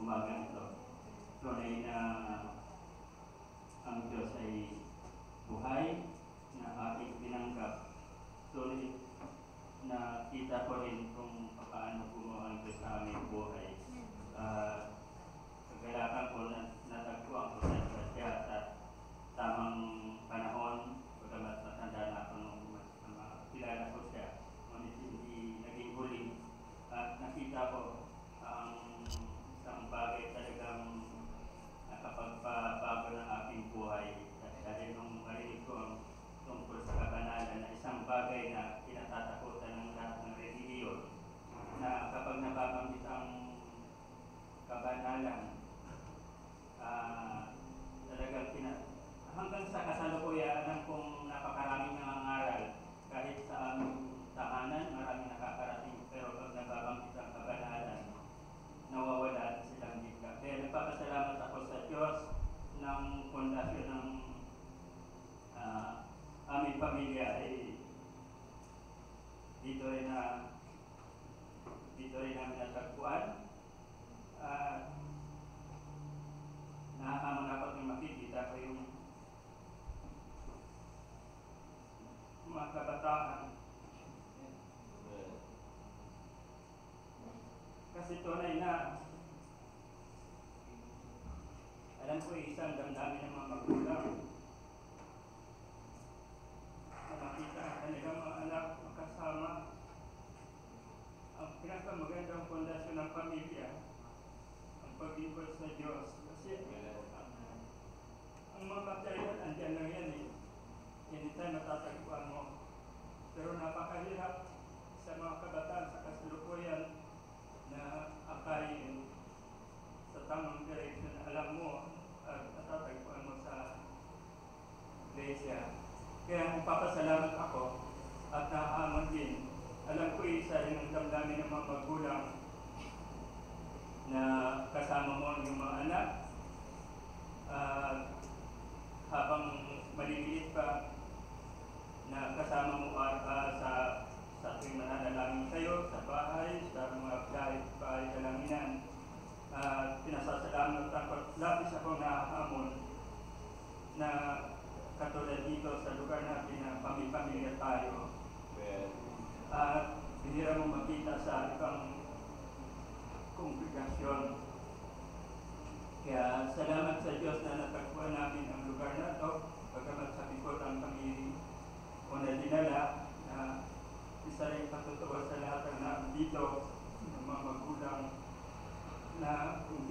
umagang ito. Tunay na ang Diyos ay buhay na aking binanggap. Tunay na kita ko rin kung paano gumawa ang Diyos sa aming buhay. Kagalakan ko na natagpuan ko sa siya sa tamang panahon, pagkamat matanda na ako nung kilala ko siya, ngunit hindi naging huli. At nakita ko ang isang bagay talagang nakapagpabago ng aking buhay. Dahil nung marinig ko ang tungkol sa kabanalan na isang bagay na kinatatakutan ng lahat ng relihiyon, na kapag nababanggit ang kabanalan, talagang hanggang sa kasalukuyan alam kong napakaraming nangangaral kahit sa aming tahanan, maraming nakakarating, pero pag nababanggit ang kabanalan, nawawala silang bigla. Kaya nagpapasalamat ako sa Diyos ng pundasyon ng aming pamilya ay dito rin namin natagpuan. Nakakamang dapat yung makikita ko yung mga kabataan. Kasi tunay na alam ko isang damdamin ng mga magulang na makita ang kanilang mga anak magkasama. Ang pinakamagandang pundasyon ng pamilya, ang pag-ibig sa Diyos. Kasi ang mga material, andyan lang yan eh. Anytime matatagpuan mo. Pero napakahirap sa mga kabataan sa kasalukuyan na akayin sa tamang direction. Alam mo at matatagpuan mo sa iglesia. Kaya magpapasalamat ako at naaamon din. Alam ko isa rin ang damdamin ng mga magulang na kasama mo yung mga anak habang maliliit pa na kasama mo sa tuwing mananalangin sa'yo, sa bahay, sa mga bahay dalanginan. Pinasasalamat ako, labis akong naahamon na katulad dito sa lugar natin na pamilya tayo. Binira mo makita sa ibang kongregasyon. Kaya salamat sa Diyos na natagpuan namin ang lugar na ito. Pagkamat sa likod ang kami una dinala na isa rin patutuwa sa lahat ng namin dito ng mga magulang na kung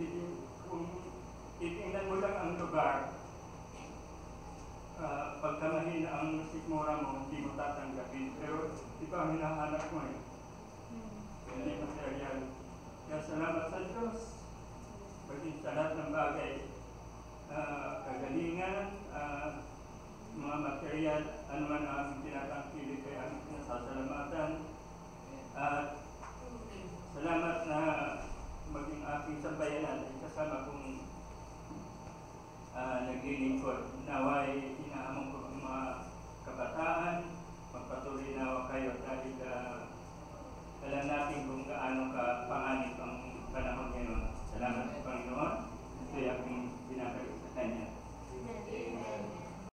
titingnan mo lang ang lugar, pagka mahina ang sikmura mo, hindi mo tatanggapin. Pero ito ang hinahanap mo eh. Hindi material. Kaya salamat sa Diyos. Maging sa lahat ng bagay, kagalingan, mga material, anuman ang aming tinatangkilik kay aming pinasasalamatan. At salamat na maging aking sambayanan ay kasama kong naglilingkod. Naway, inaamon ko ang mga